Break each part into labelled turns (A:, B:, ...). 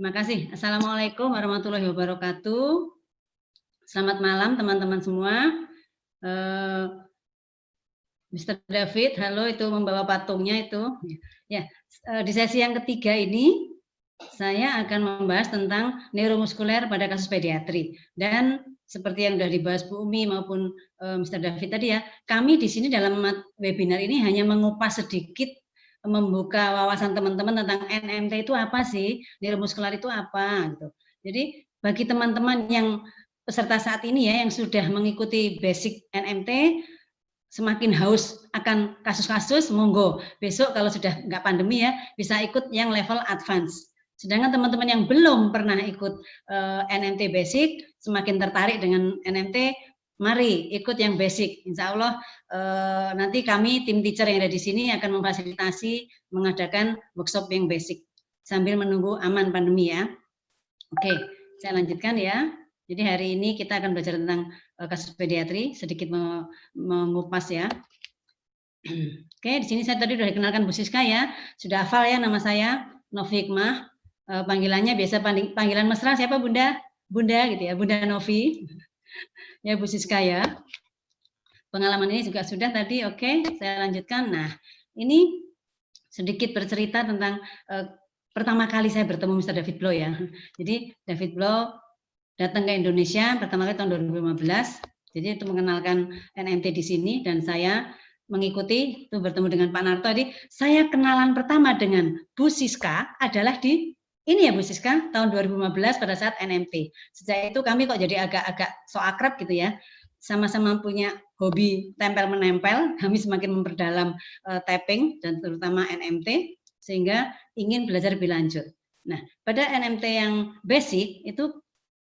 A: Terima kasih. Assalamualaikum warahmatullahi wabarakatuh. Selamat malam teman-teman semua. Mr. David, halo, itu membawa patungnya itu. Ya, di sesi yang ketiga ini saya akan membahas tentang neuromuskuler pada kasus pediatri. Dan seperti yang sudah dibahas Bu Umi maupun Mr. David tadi ya, kami di sini dalam webinar ini hanya mengupas sedikit, membuka wawasan teman-teman tentang NMT itu apa sih, neuromuskular itu apa gitu. Jadi bagi teman-teman yang peserta saat ini ya yang sudah mengikuti basic NMT, semakin haus akan kasus-kasus, monggo besok kalau sudah nggak pandemi ya bisa ikut yang level advance. Sedangkan teman-teman yang belum pernah ikut NMT basic, semakin tertarik dengan NMT, mari ikut yang basic. Insya Allah nanti kami tim teacher yang ada di sini akan memfasilitasi mengadakan workshop yang basic sambil menunggu aman pandemi ya. Oke, saya lanjutkan ya. Jadi hari ini kita akan belajar tentang kasus pediatri, sedikit mengupas ya. Oke, di sini saya tadi sudah dikenalkan Bu Siska ya, sudah hafal ya nama saya, Novi Hikmah. Panggilannya biasa panggilan mesra siapa Bunda? Bunda gitu ya, Bunda Novi. Ya Bu Siska ya. Pengalaman ini juga sudah tadi, oke, saya lanjutkan. Nah, ini sedikit bercerita tentang pertama kali saya bertemu Mr. David Blow ya. Jadi David Blow datang ke Indonesia pertama kali tahun 2015. Jadi itu mengenalkan NMT di sini dan saya mengikuti itu bertemu dengan Pak Narto. Jadi saya kenalan pertama dengan Bu Siska adalah di ini ya Bu Siska tahun 2015 pada saat NMT. Sejak itu kami kok jadi agak-agak so akrab gitu ya. Sama-sama punya hobi tempel-menempel, kami semakin memperdalam tapping dan terutama NMT sehingga ingin belajar lebih lanjut. Nah, pada NMT yang basic itu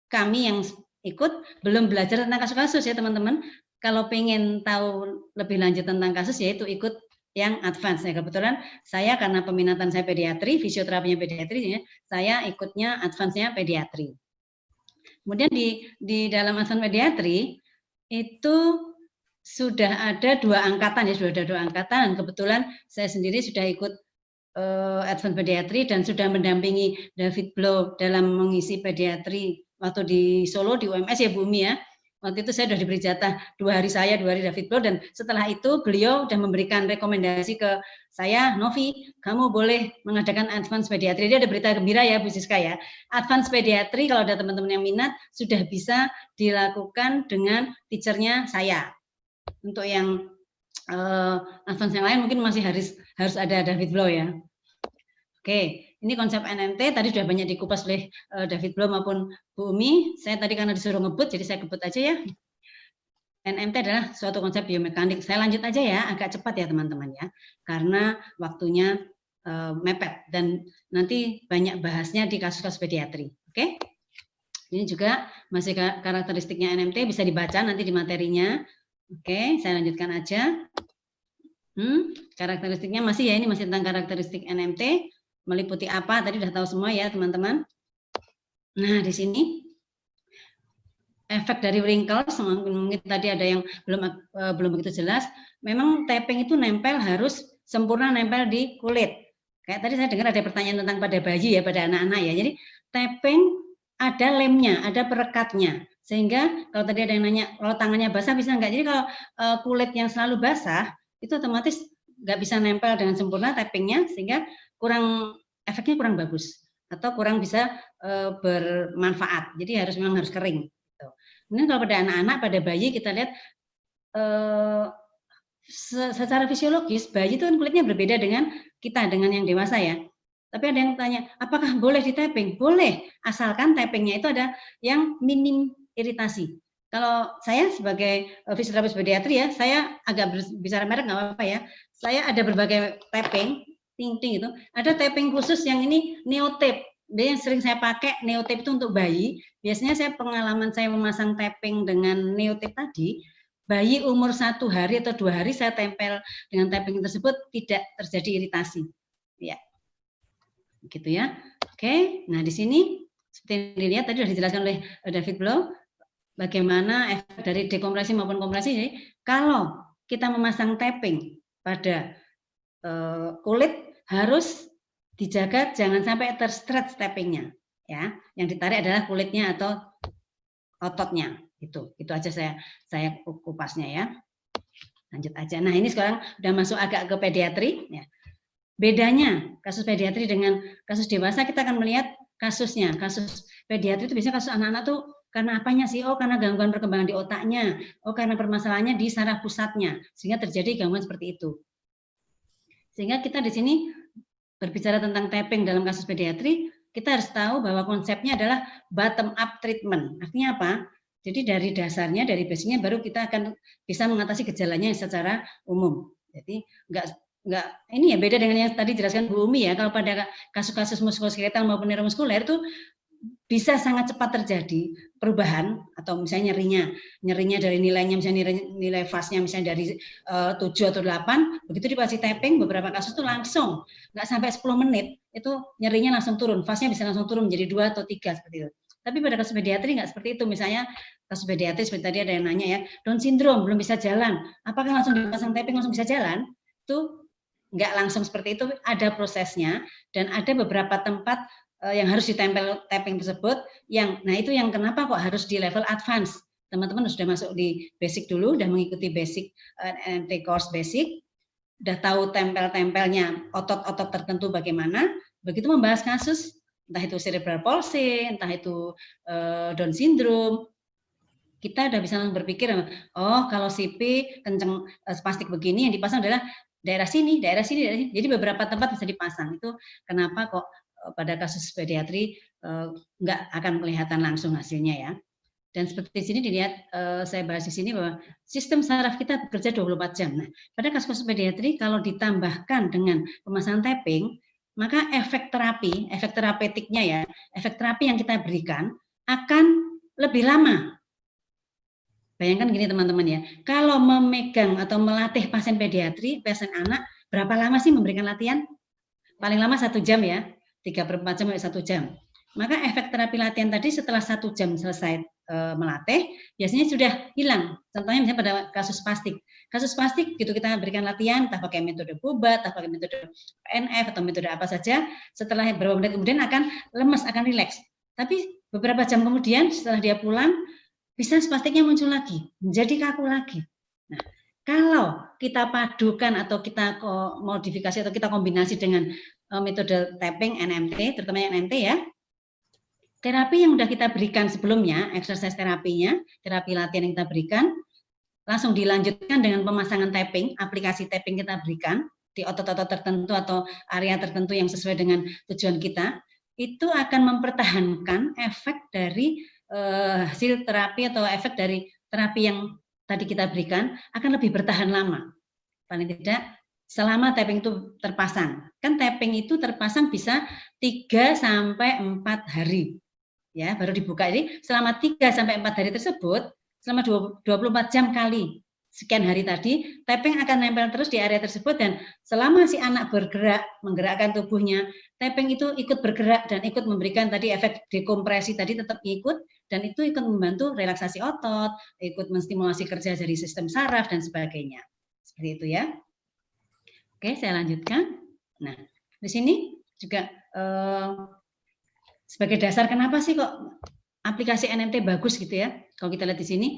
A: kami yang ikut belum belajar tentang kasus-kasus ya teman-teman. Kalau pengen tahu lebih lanjut tentang kasus yaitu ikut yang advance. Ya, kebetulan saya karena peminatan saya pediatri, fisioterapinya pediatri, ya, saya ikutnya advance-nya pediatri. Kemudian di dalam advance pediatri itu sudah ada 2 angkatan ya, sudah ada 2 angkatan. Kebetulan saya sendiri sudah ikut advance pediatri dan sudah mendampingi David Blow dalam mengisi pediatri waktu di Solo di UMS ya Bu Umi ya. Waktu itu saya sudah diberi jatah 2 hari saya, 2 hari David Blow, dan setelah itu beliau sudah memberikan rekomendasi ke saya, Novi, kamu boleh mengadakan advance pediatri. Dia ada berita gembira ya Bu Siska ya. Advance pediatri kalau ada teman-teman yang minat sudah bisa dilakukan dengan teachernya saya. Untuk yang advance yang lain mungkin masih harus ada David Blow ya. Oke, ini konsep NMT tadi sudah banyak dikupas oleh David Blow maupun Bu Umi. Saya tadi karena disuruh ngebut, jadi saya kebut aja ya. NMT adalah suatu konsep biomekanik. Saya lanjut aja ya, agak cepat ya teman-teman ya, karena waktunya mepet dan nanti banyak bahasnya di kasus-kasus pediatri. Oke, ini juga masih karakteristiknya NMT bisa dibaca nanti di materinya. Oke, saya lanjutkan aja. Karakteristiknya masih ya, ini masih tentang karakteristik NMT. Meliputi apa? Tadi sudah tahu semua ya teman-teman. Nah di sini efek dari wrinkles, mungkin tadi ada yang belum begitu jelas. Memang tapping itu nempel harus sempurna nempel di kulit. Kayak tadi saya dengar ada pertanyaan tentang pada bayi ya, pada anak-anak ya. Jadi tapping ada lemnya, ada perekatnya. Sehingga kalau tadi ada yang nanya, kalau tangannya basah bisa enggak? Jadi kalau kulit yang selalu basah, itu otomatis nggak bisa nempel dengan sempurna tappingnya, sehingga efeknya kurang bagus atau kurang bisa bermanfaat. Jadi memang harus kering. Gitu. Kemudian kalau pada anak-anak, pada bayi kita lihat secara fisiologis bayi itu kan kulitnya berbeda dengan kita, dengan yang dewasa ya. Tapi ada yang tanya, apakah boleh di tapping? Boleh, asalkan tappingnya itu ada yang minim iritasi. Kalau saya sebagai fisioterapis pediatri ya, saya agak bicara merek nggak apa-apa ya. Saya ada berbagai tapping, ting-ting itu. Ada tapping khusus yang ini neotape. Dia yang sering saya pakai neotape itu untuk bayi. Biasanya pengalaman saya memasang tapping dengan neotape tadi, bayi umur 1 hari atau 2 hari saya tempel dengan tapping tersebut tidak terjadi iritasi. Ya, gitu ya. Oke, nah di sini seperti yang dilihat tadi sudah dijelaskan oleh David Blow bagaimana efek dari dekompresi maupun kompresi. Jadi, kalau kita memasang tapping pada kulit harus dijaga jangan sampai terstretch tappingnya. ya. Yang ditarik adalah kulitnya atau ototnya. Itu aja saya kupasnya ya. Lanjut aja. Nah, ini sekarang udah masuk agak ke pediatri ya. Bedanya kasus pediatri dengan kasus dewasa, kita akan melihat kasusnya. Kasus pediatri itu biasanya kasus anak-anak tuh karena apanya sih? Oh, karena gangguan perkembangan di otaknya. Oh, karena permasalahannya di saraf pusatnya, sehingga terjadi gangguan seperti itu. Sehingga kita di sini berbicara tentang tapping dalam kasus pediatri, kita harus tahu bahwa konsepnya adalah bottom up treatment. Artinya apa? Jadi dari dasarnya, dari basicnya baru kita akan bisa mengatasi gejalanya secara umum. Jadi enggak ini ya beda dengan yang tadi jelaskan Bu Umi ya. Kalau pada kasus-kasus muskuloskeletal maupun neuromuskuler itu bisa sangat cepat terjadi perubahan, atau misalnya nyerinya dari nilainya, misalnya nilai fast-nya misalnya dari 7 atau 8, begitu dikasih tapping beberapa kasus itu langsung nggak sampai 10 menit itu nyerinya langsung turun, fast-nya bisa langsung turun menjadi 2 atau 3 seperti itu. Tapi pada kasus pediatri nggak seperti itu. Misalnya kasus pediatri seperti tadi ada yang nanya ya, Down syndrome belum bisa jalan, apakah langsung dipasang tapping langsung bisa jalan? Itu nggak langsung seperti itu, ada prosesnya dan ada beberapa tempat yang harus ditempel tapping tersebut, nah itu yang kenapa kok harus di level advance. Teman-teman sudah masuk di basic dulu, sudah mengikuti basic NMT course basic, sudah tahu tempel-tempelnya otot-otot tertentu bagaimana, begitu membahas kasus, entah itu cerebral palsy, entah itu Down syndrome, kita udah bisa langsung berpikir, oh kalau CP kenceng spastik begini yang dipasang adalah daerah sini, daerah sini. Jadi beberapa tempat bisa dipasang. Itu kenapa kok pada kasus pediatri nggak akan kelihatan langsung hasilnya ya. Dan seperti di sini dilihat, saya bahas di sini bahwa sistem saraf kita bekerja 24 jam. Nah, pada kasus pediatri kalau ditambahkan dengan pemasangan tapping, maka efek terapeutiknya ya, efek terapi yang kita berikan akan lebih lama. Bayangkan gini teman-teman ya, kalau memegang atau melatih pasien pediatri, pasien anak, berapa lama sih memberikan latihan? Paling lama 1 jam ya. 3/4 jam sampai 1 jam. Maka efek terapi latihan tadi setelah 1 jam selesai melatih, biasanya sudah hilang. Contohnya misalnya pada kasus spastik. Kasus spastik gitu kita berikan latihan, entah pakai metode Bobat, entah pakai metode PNF atau metode apa saja, setelah beberapa menit kemudian akan lemas, akan rileks. Tapi beberapa jam kemudian setelah dia pulang, bisa spastiknya muncul lagi, menjadi kaku lagi. Nah, kalau kita padukan atau kita modifikasi atau kita kombinasi dengan metode tapping NMT, terutama yang NMT ya, terapi yang sudah kita berikan sebelumnya, exercise terapinya, terapi latihan yang kita berikan, langsung dilanjutkan dengan pemasangan tapping, aplikasi tapping kita berikan di otot-otot tertentu atau area tertentu yang sesuai dengan tujuan kita, itu akan mempertahankan efek dari hasil terapi atau efek dari terapi yang tadi kita berikan akan lebih bertahan lama. Paling tidak selama tapping itu terpasang. Kan tapping itu terpasang bisa 3 sampai 4 hari. Ya, baru dibuka. Jadi selama 3 sampai 4 hari tersebut, selama 24 jam kali sekian hari tadi, tapping akan nempel terus di area tersebut, dan selama si anak bergerak, menggerakkan tubuhnya, tapping itu ikut bergerak dan ikut memberikan tadi efek dekompresi tadi tetap ikut, dan itu ikut membantu relaksasi otot, ikut menstimulasi kerja dari sistem saraf dan sebagainya. Seperti itu ya. Oke, saya lanjutkan. Nah, di sini juga sebagai dasar kenapa sih kok aplikasi NMT bagus gitu ya. Kalau kita lihat di sini,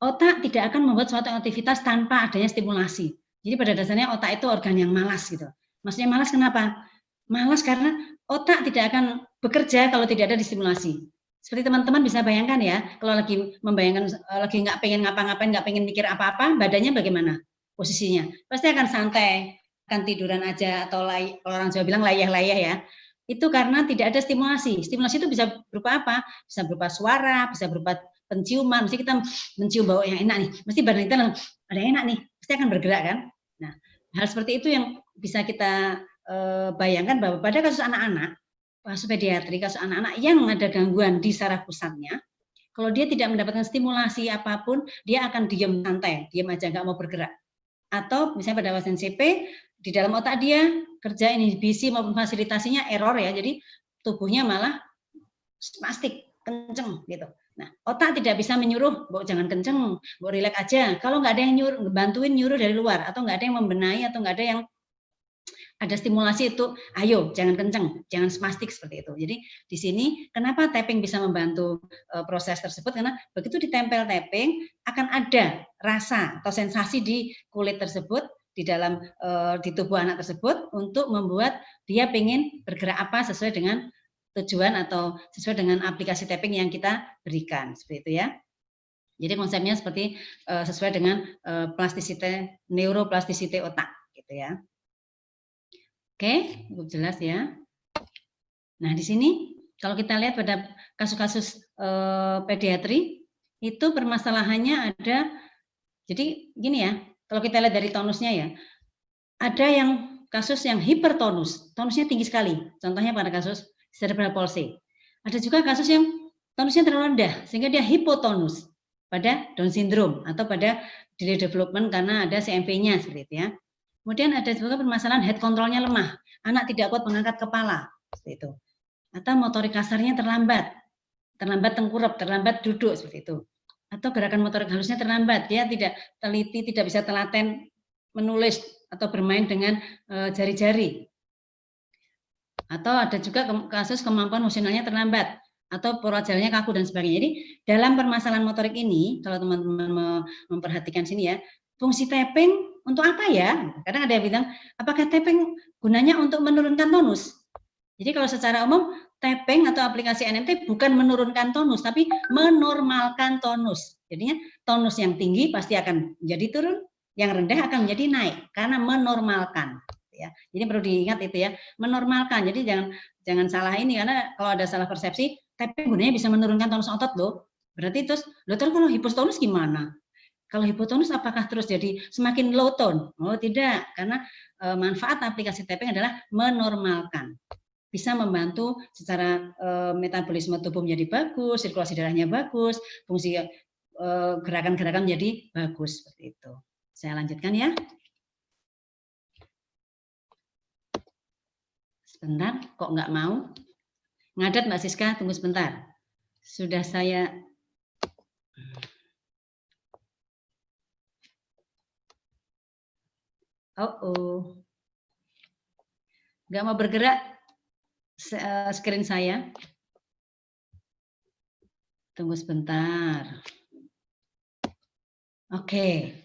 A: otak tidak akan membuat suatu aktivitas tanpa adanya stimulasi. Jadi pada dasarnya otak itu organ yang malas gitu. Maksudnya malas kenapa? Malas karena otak tidak akan bekerja kalau tidak ada distimulasi. Seperti teman-teman bisa bayangkan ya, kalau lagi membayangkan, lagi nggak pengen ngapa-ngapain, nggak pengen mikir apa-apa, badannya bagaimana posisinya? Pasti akan santai, akan tiduran aja, atau kalau orang Jawa bilang layah-layah ya. Itu karena tidak ada stimulasi. Stimulasi itu bisa berupa apa? Bisa berupa suara, bisa berupa penciuman. Mesti kita mencium bau yang enak nih. Mesti badan kita ada yang enak nih. Pasti akan bergerak kan? Nah, hal seperti itu yang bisa kita bayangkan bahwa pada kasus anak-anak, kasus pediatri, kasus anak-anak yang ada gangguan di saraf pusatnya, kalau dia tidak mendapatkan stimulasi apapun, dia akan diam santai, diam aja, nggak mau bergerak. Atau misalnya pada pasien CP, di dalam otak dia kerja inhibisi maupun fasilitasinya error ya, jadi tubuhnya malah spastik, kenceng gitu. Nah, otak tidak bisa menyuruh, "Mbok jangan kenceng, mbok rileks aja." Kalau nggak ada yang bantuin nyuruh dari luar, atau nggak ada yang membenahi, atau nggak ada yang ada stimulasi itu, ayo jangan kenceng, jangan spastik seperti itu. Jadi di sini kenapa tapping bisa membantu proses tersebut, karena begitu ditempel tapping akan ada rasa atau sensasi di kulit tersebut, di dalam di tubuh anak tersebut untuk membuat dia pengen bergerak apa sesuai dengan tujuan atau sesuai dengan aplikasi tapping yang kita berikan, seperti itu ya. Jadi konsepnya seperti sesuai dengan plastisite, neuroplastisite otak, gitu ya. Oke, cukup jelas ya. Nah, di sini kalau kita lihat pada kasus-kasus pediatri itu permasalahannya ada. Jadi gini ya, kalau kita lihat dari tonusnya ya, ada yang kasus yang hipertonus, tonusnya tinggi sekali. Contohnya pada kasus cerebral palsy. Ada juga kasus yang tonusnya terlalu rendah sehingga dia hipotonus pada Down syndrome atau pada delay development karena ada CMV-nya seperti itu ya. Kemudian ada juga permasalahan head control-nya lemah, anak tidak kuat mengangkat kepala, seperti itu. Atau motorik kasarnya terlambat tengkurap, terlambat duduk, seperti itu. Atau gerakan motorik halusnya terlambat, dia tidak teliti, tidak bisa telaten menulis atau bermain dengan jari-jari. Atau ada juga kasus kemampuan emosionalnya terlambat, atau porojalnya kaku dan sebagainya. Jadi dalam permasalahan motorik ini, kalau teman-teman memperhatikan sini ya, fungsi tapping untuk apa ya? Kadang ada yang bilang, apakah tapping gunanya untuk menurunkan tonus? Jadi kalau secara umum, tapping atau aplikasi NMT bukan menurunkan tonus, tapi menormalkan tonus. Jadinya tonus yang tinggi pasti akan menjadi turun, yang rendah akan menjadi naik, karena menormalkan. Ya. Jadi perlu diingat itu ya, menormalkan. Jadi jangan salah ini, karena kalau ada salah persepsi, tapping gunanya bisa menurunkan tonus otot loh. Berarti terus, kalau hipotonus gimana? Kalau hipotonus apakah terus jadi semakin low tone? Oh tidak, karena manfaat aplikasi tapping adalah menormalkan. Bisa membantu secara metabolisme tubuh menjadi bagus, sirkulasi darahnya bagus, fungsi gerakan-gerakan menjadi bagus seperti itu. Saya lanjutkan ya. Sebentar, kok nggak mau? Ngadat Mbak Siska, tunggu sebentar. Sudah saya nggak mau bergerak screen saya. Tunggu sebentar. Oke.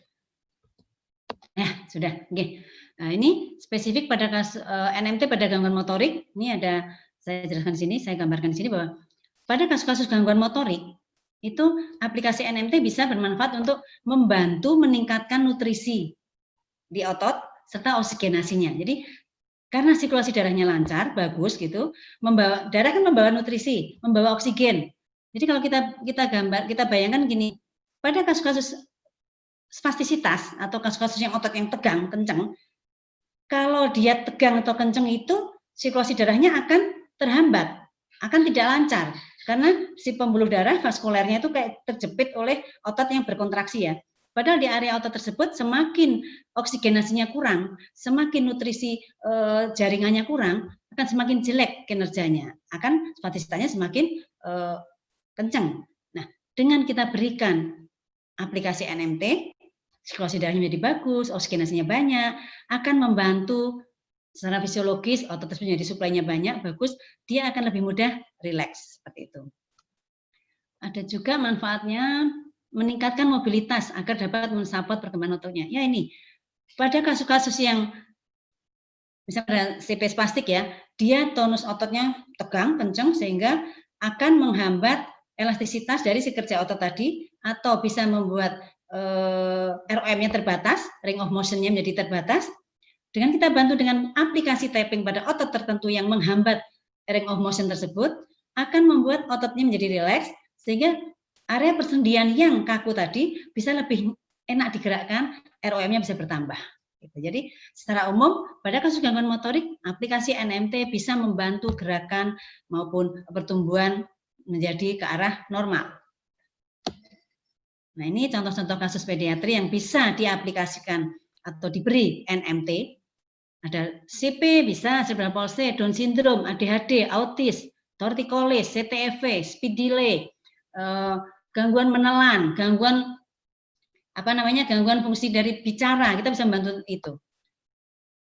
A: Nah, sudah. Oke. Nah, ini spesifik pada kasus NMT pada gangguan motorik. Ini ada saya jelaskan di sini, saya gambarkan di sini bahwa pada kasus-kasus gangguan motorik itu aplikasi NMT bisa bermanfaat untuk membantu meningkatkan nutrisi di otot serta oksigenasinya. Jadi karena sirkulasi darahnya lancar, bagus gitu, darah kan membawa nutrisi, membawa oksigen. Jadi kalau kita bayangkan gini, pada kasus-kasus spastisitas atau kasus-kasus yang otot yang tegang, kencang, kalau dia tegang atau kencang itu sirkulasi darahnya akan terhambat, akan tidak lancar. Karena si pembuluh darah vaskulernya itu kayak terjepit oleh otot yang berkontraksi ya. Padahal di area otot tersebut semakin oksigenasinya kurang, semakin nutrisi jaringannya kurang, akan semakin jelek kinerjanya, akan spastisitanya semakin kencang. Nah, dengan kita berikan aplikasi NMT, sirkulasi darahnya menjadi bagus, oksigenasinya banyak, akan membantu secara fisiologis otot tersebut jadi suplainya banyak, bagus, dia akan lebih mudah rileks seperti itu. Ada juga manfaatnya meningkatkan mobilitas agar dapat mensupport perkembangan ototnya. Ya ini, pada kasus-kasus yang misalnya CP spastik ya, dia tonus ototnya tegang, kencang sehingga akan menghambat elastisitas dari si kerja otot tadi atau bisa membuat ROM-nya terbatas, ring of motion-nya menjadi terbatas. Dengan kita bantu dengan aplikasi tapping pada otot tertentu yang menghambat ring of motion tersebut, akan membuat ototnya menjadi rileks, sehingga area persendian yang kaku tadi bisa lebih enak digerakkan, ROM-nya bisa bertambah. Jadi secara umum pada kasus gangguan motorik, aplikasi NMT bisa membantu gerakan maupun pertumbuhan menjadi ke arah normal. Nah ini contoh-contoh kasus pediatri yang bisa diaplikasikan atau diberi NMT. Ada CP, bisa cerebral palsy, Down syndrome, ADHD, autis, torticollis, CTFV, speed delay, gangguan menelan, gangguan gangguan fungsi dari bicara, kita bisa membantu itu.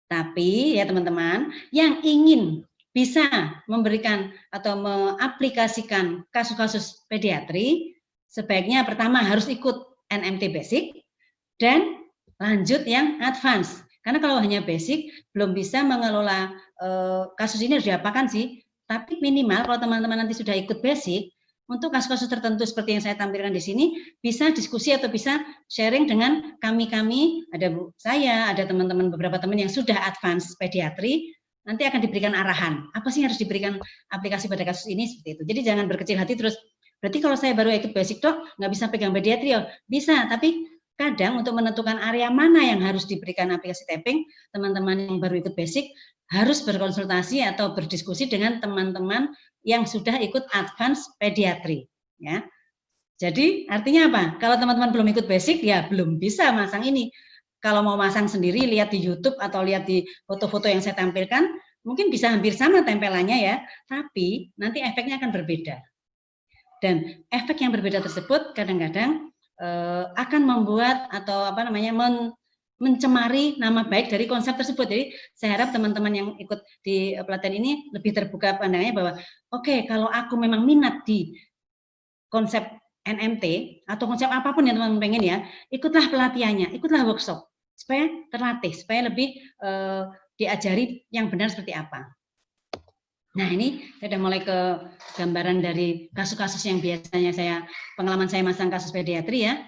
A: Tapi ya teman-teman, yang ingin bisa memberikan atau mengaplikasikan kasus-kasus pediatri, sebaiknya pertama harus ikut NMT Basic dan lanjut yang advance. Karena kalau hanya basic, belum bisa mengelola kasus ini harus diapakan sih. Tapi minimal kalau teman-teman nanti sudah ikut basic, untuk kasus-kasus tertentu seperti yang saya tampilkan di sini, bisa diskusi atau bisa sharing dengan kami-kami, ada saya, ada teman-teman, beberapa teman yang sudah advance pediatri, nanti akan diberikan arahan, apa sih yang harus diberikan aplikasi pada kasus ini, seperti itu. Jadi jangan berkecil hati terus, berarti kalau saya baru ikut basic dok, nggak bisa pegang pediatri, oh bisa, tapi kadang untuk menentukan area mana yang harus diberikan aplikasi tapping, teman-teman yang baru ikut basic harus berkonsultasi atau berdiskusi dengan teman-teman yang sudah ikut advance pediatri, ya. Jadi artinya apa? Kalau teman-teman belum ikut basic, ya belum bisa masang ini. Kalau mau masang sendiri, lihat di YouTube atau lihat di foto-foto yang saya tampilkan, mungkin bisa hampir sama tempelannya ya, tapi nanti efeknya akan berbeda. Dan efek yang berbeda tersebut kadang-kadang akan membuat atau apa namanya mencemari nama baik dari konsep tersebut. Jadi saya harap teman-teman yang ikut di pelatihan ini lebih terbuka pandangannya bahwa oke, kalau aku memang minat di konsep NMT atau konsep apapun yang teman-teman pengen ya, ikutlah pelatihannya, ikutlah workshop supaya terlatih, supaya lebih diajari yang benar seperti apa. Nah ini saya sudah mulai ke gambaran dari kasus-kasus yang biasanya pengalaman saya masang kasus pediatri ya.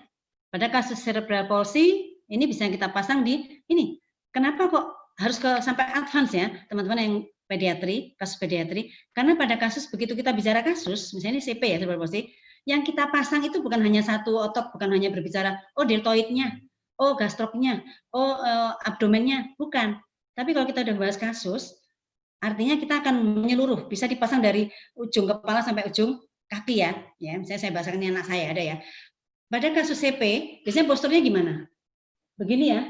A: Pada kasus cerebral palsy ini bisa kita pasang di ini. Kenapa kok harus sampai advance ya teman-teman yang pediatri, kasus pediatri? Karena pada kasus begitu kita bicara kasus, misalnya CP ya cerebral palsy, yang kita pasang itu bukan hanya satu otot, bukan hanya berbicara oh deltoidnya, oh gastroknya, oh abdomennya, bukan. Tapi kalau kita udah bahas kasus, artinya kita akan menyeluruh, bisa dipasang dari ujung kepala sampai ujung kaki ya. Ya, misalnya saya bahasakan ini anak saya ada ya. Pada kasus CP, biasanya posturnya gimana? Begini ya,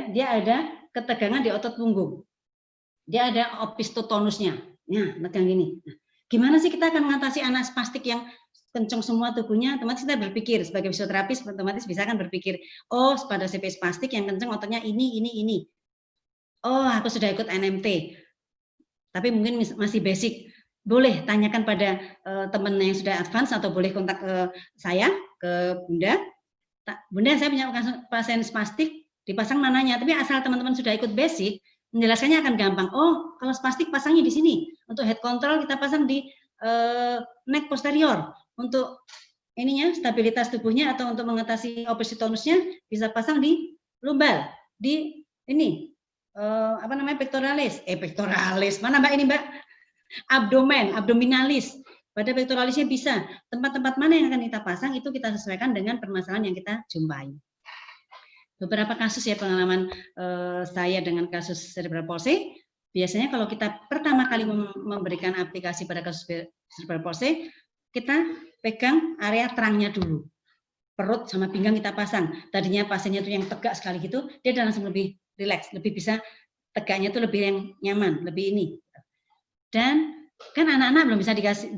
A: dia ada ketegangan di otot punggung. Dia ada opistotonusnya. Nah, tegang gini. Nah, gimana sih kita akan mengatasi anak spastik yang kencang semua tubuhnya? Otomatis kita berpikir sebagai fisioterapis, otomatis bisa kan berpikir, oh pada CP spastik yang kencang ototnya ini. Oh, aku sudah ikut NMT. Tapi mungkin masih basic. Boleh tanyakan pada teman yang sudah advance atau boleh kontak ke saya, ke Bunda. Bunda, saya punya pasien spastik, dipasang mananya. Tapi asal teman-teman sudah ikut basic, menjelaskannya akan gampang. Oh, kalau spastik pasangnya di sini. Untuk head control kita pasang di neck posterior. Untuk ininya stabilitas tubuhnya atau untuk mengatasi opistotonusnya bisa pasang di lumbar, di ini apa namanya pectoralis. Pectoralis. Mana Mbak ini, Mbak? Abdominalis. Pada pectoralisnya bisa. Tempat-tempat mana yang akan kita pasang itu kita sesuaikan dengan permasalahan yang kita jumpai. Beberapa kasus ya pengalaman saya dengan kasus cerebral palsy, biasanya kalau kita pertama kali memberikan aplikasi pada kasus cerebral palsy, kita pegang area terangnya dulu. Perut sama pinggang kita pasang. Tadinya pasiennya itu yang tegak sekali gitu, dia langsung lebih rileks, lebih bisa tegaknya itu lebih yang nyaman, lebih ini. Dan kan anak-anak belum bisa dikasih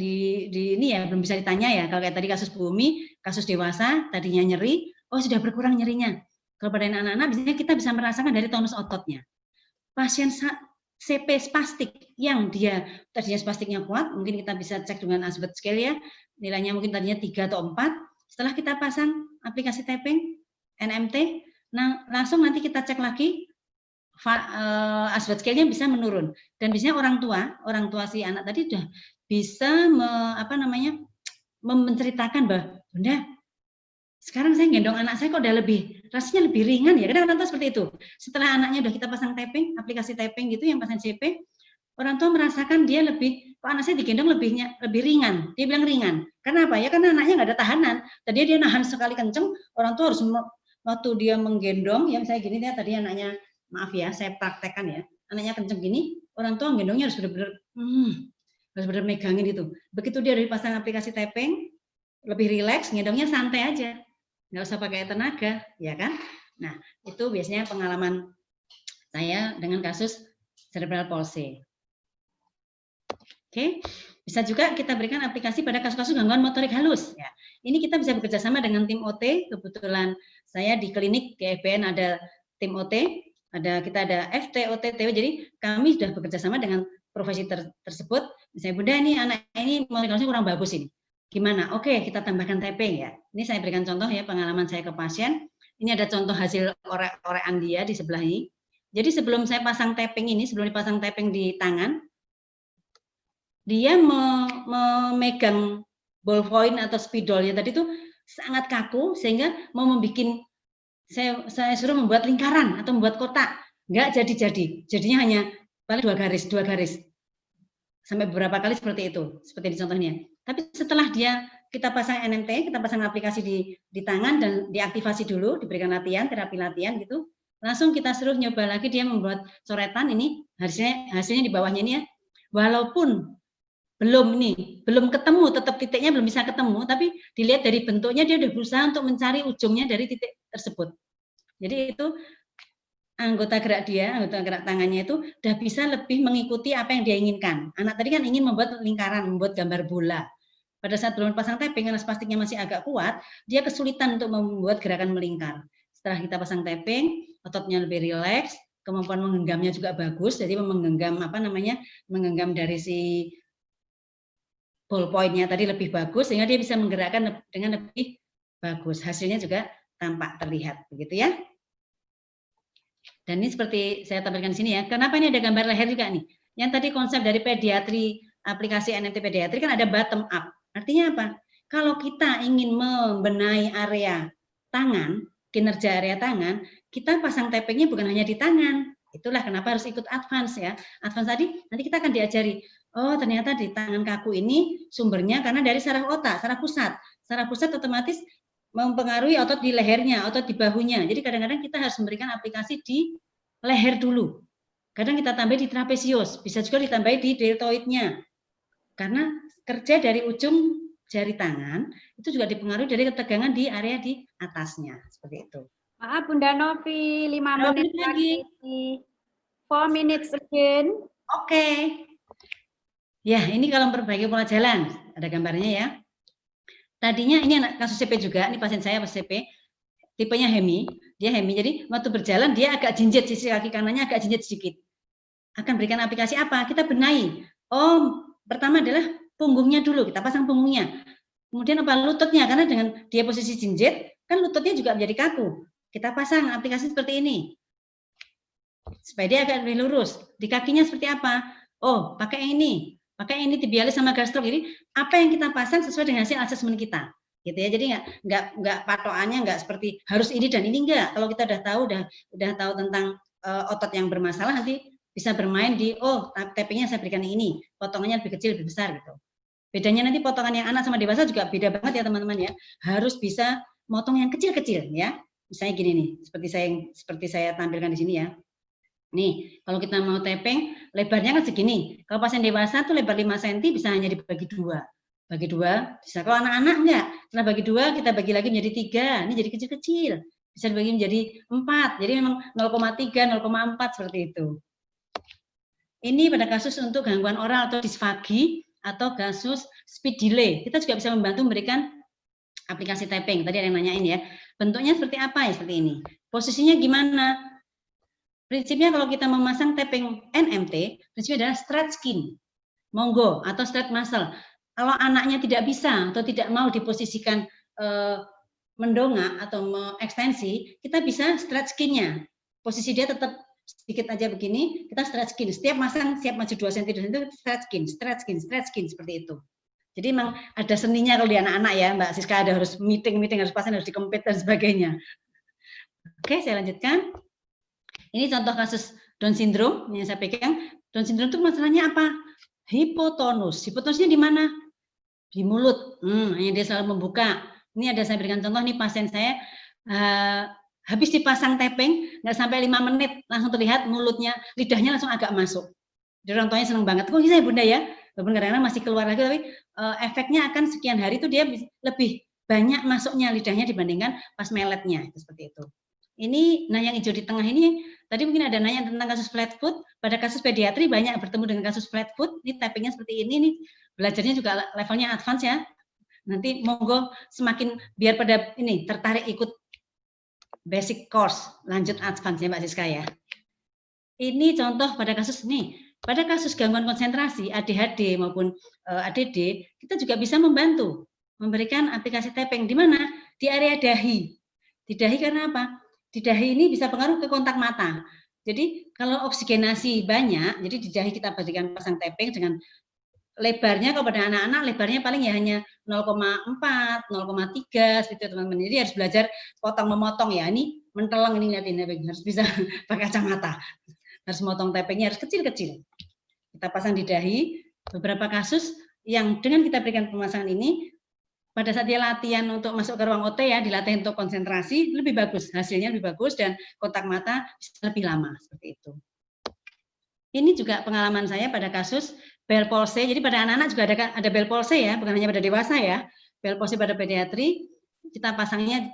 A: ini ya, belum bisa ditanya ya. Kalau kayak tadi kasus Bumi, kasus dewasa tadinya nyeri, oh sudah berkurang nyerinya. Kalau pada anak-anak biasanya kita bisa merasakan dari tonus ototnya. Pasien CP spastik yang dia tadinya spastiknya kuat, mungkin kita bisa cek dengan Ashworth scale ya, nilainya mungkin tadinya 3 atau 4. Setelah kita pasang aplikasi tapping NMT, nah langsung nanti kita cek lagi Ashworth scale-nya bisa menurun. Dan biasanya orang tua si anak tadi sudah bisa menceritakan bahwa Bunda, sekarang saya gendong anak saya kok udah rasanya lebih ringan ya. Kadang-kadang seperti itu. Setelah anaknya udah kita pasang tapping, aplikasi tapping gitu yang pasang CP, orang tua merasakan dia kok anak saya digendong lebih ringan. Dia bilang ringan. Karena apa ya? Karena anaknya nggak ada tahanan. Tadi dia nahan sekali kenceng, orang tua harus waktu dia menggendong, ya misalnya gini dia tadi anaknya, maaf ya, saya praktekkan ya. Anaknya kenceng gini, orang tua gendongnya harus benar-benar megangin itu. Begitu dia udah dipasang aplikasi tapping, lebih rileks, gendongnya santai aja. Nggak usah pakai tenaga, ya kan? Nah, itu biasanya pengalaman saya dengan kasus cerebral palsy. Oke, bisa juga kita berikan aplikasi pada kasus-kasus gangguan motorik halus. Ya, ini kita bisa bekerja sama dengan tim OT. Kebetulan saya di klinik GFBN ada tim OT. kita ada FT, OT, TW. Jadi kami sudah bekerja sama dengan profesi tersebut. Misalnya Bunda, ini anak ini molekulasi kurang bagus ini. Gimana? Oke, kita tambahkan tapping ya. Ini saya berikan contoh ya, pengalaman saya ke pasien. Ini ada contoh hasil orekan dia di sebelah ini. Jadi sebelum saya pasang tapping ini, sebelum dipasang tapping di tangan, dia memegang ballpoint atau spidolnya tadi itu sangat kaku sehingga mau membuat, saya suruh membuat lingkaran atau membuat kotak, nggak jadi. Jadinya hanya paling dua garis. Sampai beberapa kali seperti itu, seperti di contohnya. Tapi setelah kita pasang NMT, kita pasang aplikasi di tangan dan diaktifasi dulu, diberikan terapi latihan gitu, langsung kita suruh nyoba lagi dia membuat coretan ini, hasilnya di bawahnya ini ya, walaupun belum ketemu, tetap titiknya belum bisa ketemu, tapi dilihat dari bentuknya dia sudah berusaha untuk mencari ujungnya dari titik tersebut. Jadi itu anggota gerak tangannya itu udah bisa lebih mengikuti apa yang dia inginkan. Anak tadi kan ingin membuat lingkaran, membuat gambar bola. Pada saat belum pasang tapping, karena spastiknya masih agak kuat, dia kesulitan untuk membuat gerakan melingkar. Setelah kita pasang tapping, ototnya lebih rileks, kemampuan menggenggamnya juga bagus, jadi menggenggam dari si ballpoint-nya tadi lebih bagus, sehingga dia bisa menggerakkan dengan lebih bagus. Hasilnya juga tampak terlihat, begitu ya. Dan ini seperti saya tampilkan di sini ya. Kenapa ini ada gambar leher juga nih? Yang tadi konsep dari pediatri, aplikasi NMT pediatri kan ada bottom up. Artinya apa? Kalau kita ingin membenahi area tangan, kinerja area tangan, kita pasang tappingnya bukan hanya di tangan. Itulah kenapa harus ikut advance ya. Advance tadi nanti kita akan diajari, oh ternyata di tangan kaku ini sumbernya karena dari saraf otak, saraf pusat. Saraf pusat otomatis mempengaruhi otot di lehernya, otot di bahunya. Jadi kadang-kadang kita harus memberikan aplikasi di leher dulu. Kadang kita tambah di trapesius, bisa juga ditambah di deltoidnya. Karena kerja dari ujung jari tangan itu juga dipengaruhi dari ketegangan di area di atasnya, seperti itu.
B: Maaf Bunda Novi, 5 menit lagi. 4 minutes again.
A: Oke. Ya, ini kalau memperbaiki pola jalan, ada gambarnya ya. Tadinya ini anak kasus CP juga, ini pasien saya pasien CP, tipenya hemi, dia hemi, jadi waktu berjalan dia agak jinjit, sisi kaki kanannya agak jinjit sedikit. Akan berikan aplikasi apa? Kita benahi. Oh, pertama adalah punggungnya dulu, kita pasang punggungnya. Kemudian apa? Lututnya, karena dengan dia posisi jinjit, kan lututnya juga menjadi kaku. Kita pasang aplikasi seperti ini. Supaya dia agak lebih lurus. Di kakinya seperti apa? Oh, pakai ini tibialis sama gastrok. Jadi apa yang kita pasang sesuai dengan hasil asesmen kita, gitu ya. Jadi nggak patokannya nggak seperti harus ini dan ini, enggak. Kalau kita udah tahu tentang otot yang bermasalah, nanti bisa bermain di tappingnya saya berikan ini, potongannya lebih kecil lebih besar gitu. Bedanya nanti potongan yang anak sama dewasa juga beda banget ya teman-teman ya. Harus bisa motong yang kecil-kecil ya. Misalnya gini nih, seperti saya tampilkan di sini ya. Nih, kalau kita mau tapping, lebarnya kan segini. Kalau pasien dewasa tuh lebar 5 cm bisa hanya dibagi 2. Bagi 2 bisa. Kalau anak-anak enggak. Setelah bagi 2 kita bagi lagi menjadi 3. Ini jadi kecil-kecil. Bisa dibagi menjadi 4. Jadi memang 0,3, 0,4 seperti itu. Ini pada kasus untuk gangguan oral atau disfagi atau kasus speed delay. Kita juga bisa membantu memberikan aplikasi tapping. Tadi ada yang nanyain ya. Bentuknya seperti apa ya? Seperti ini. Posisinya gimana? Prinsipnya kalau kita memasang tapping NMT, prinsipnya adalah stretch skin, monggo, atau stretch muscle. Kalau anaknya tidak bisa atau tidak mau diposisikan mendongak atau mengekstensi, kita bisa stretch skinnya. Posisi dia tetap sedikit aja begini, kita stretch skin. Setiap masang siap maju 2 cm itu stretch skin seperti itu. Jadi memang ada seninya kalau di anak-anak ya, Mbak Siska, ada harus meeting harus pasien harus dikempit dan sebagainya. Oke, saya lanjutkan. Ini contoh kasus Down syndrome yang saya pegang. Down syndrome itu masalahnya apa? Hipotonus. Hipotonusnya di mana? Di mulut. Hanya dia selalu membuka. Ini ada saya berikan contoh nih, pasien saya habis dipasang tapping, nggak sampai 5 menit langsung terlihat mulutnya, lidahnya langsung agak masuk. Jadi orang tuanya senang banget. Kok bisa ya Bunda ya? Walaupun kadang-kadang masih keluar lagi, tapi efeknya akan sekian hari itu dia lebih banyak masuknya lidahnya dibandingkan pas meletnya. Seperti itu. Ini, nah yang hijau di tengah ini, tadi mungkin ada nanya tentang kasus flat foot. Pada kasus pediatri banyak bertemu dengan kasus flat foot. Ini tappingnya seperti ini nih. Belajarnya juga levelnya advance ya. Nanti monggo semakin biar pada ini tertarik ikut basic course, lanjut advance ya Mbak Siska ya. Ini contoh pada kasus nih, pada kasus gangguan konsentrasi ADHD maupun ADD, kita juga bisa membantu memberikan aplikasi tapping di mana? Di area dahi. Di dahi karena apa? Di dahi ini bisa pengaruh ke kontak mata. Jadi kalau oksigenasi banyak, jadi di dahi kita berikan pasang tapping dengan lebarnya kepada anak-anak, lebarnya paling ya hanya 0,4, 0,3 seperti itu teman-teman. Jadi harus belajar potong memotong ya. Ini menteleng ini lihatin harus bisa pakai kacamata. Harus motong tappingnya harus kecil-kecil. Kita pasang di dahi. Beberapa kasus yang dengan kita berikan pemasangan ini, pada saat dia latihan untuk masuk ke ruang OT ya, dilatih untuk konsentrasi, lebih bagus. Hasilnya lebih bagus dan kontak mata bisa lebih lama. Seperti itu. Ini juga pengalaman saya pada kasus Bell palsy. Jadi pada anak-anak juga ada Bell palsy ya, bukan hanya pada dewasa ya. Bell palsy pada pediatri, kita pasangnya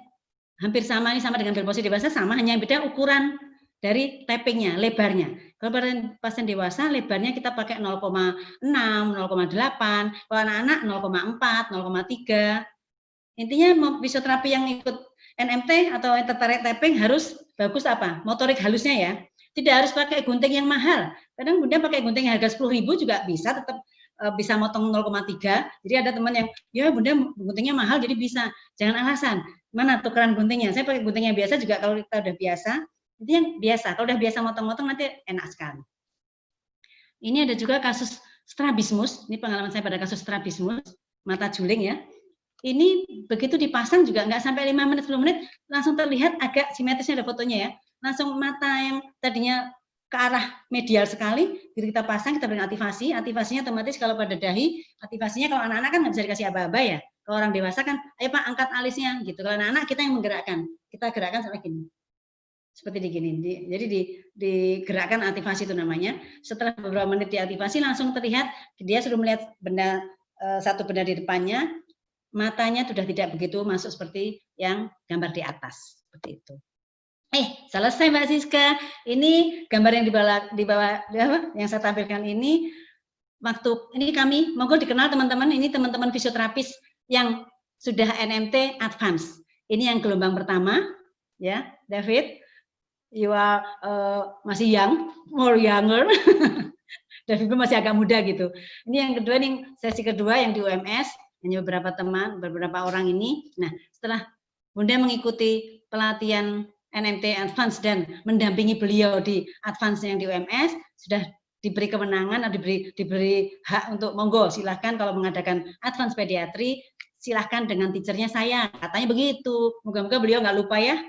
A: hampir sama nih, sama dengan Bell palsy dewasa, sama, hanya yang beda ukuran dari tappingnya, lebarnya. Kalau pada pasien dewasa, lebarnya kita pakai 0,6, 0,8. Kalau anak-anak 0,4, 0,3. Intinya fisioterapi yang ikut NMT atau yang tertarik tapping harus bagus apa? Motorik halusnya ya. Tidak harus pakai gunting yang mahal. Kadang Bunda pakai gunting yang harga 10.000 juga bisa, tetap bisa motong 0,3. Jadi ada teman yang, ya Bunda guntingnya mahal jadi bisa. Jangan alasan. Mana tukeran guntingnya? Saya pakai gunting yang biasa juga kalau kita udah biasa. Itu yang biasa. Kalau udah biasa motong-motong nanti enak sekali. Ini ada juga kasus strabismus. Ini pengalaman saya pada kasus strabismus, mata juling ya. Ini begitu dipasang juga nggak sampai 5 menit, 10 menit, langsung terlihat agak simetrisnya, ada fotonya ya. Langsung mata yang tadinya ke arah medial sekali, kita pasang, kita berikan aktivasi. Aktivasinya otomatis kalau pada dahi, aktivasinya kalau anak-anak kan nggak bisa dikasih aba-aba ya. Kalau orang dewasa kan, ayo Pak angkat alisnya gitu. Kalau anak-anak kita yang menggerakkan, kita gerakkan sampai gini. Seperti gini. Jadi digerakkan aktivasi itu namanya. Setelah beberapa menit diaktivasi langsung terlihat dia sudah melihat benda satu benda di depannya, matanya sudah tidak begitu masuk seperti yang gambar di atas, seperti itu. Selesai Mbak Siska. Ini gambar yang di bawah yang saya tampilkan ini. Waktu ini kami, monggo dikenal teman-teman, ini teman-teman fisioterapis yang sudah NMT advance. Ini yang gelombang pertama, ya, David. You are masih young, more younger. David masih agak muda gitu. Ini yang kedua, nih sesi kedua yang di UMS. Hanya beberapa teman, beberapa orang ini. Nah, setelah Bunda mengikuti pelatihan NMT Advance dan mendampingi beliau di Advance yang di UMS, sudah diberi kewenangan, diberi hak untuk monggo, silahkan kalau mengadakan Advance Pediatri, silahkan dengan teachernya saya. Katanya begitu. Moga-moga beliau nggak lupa ya.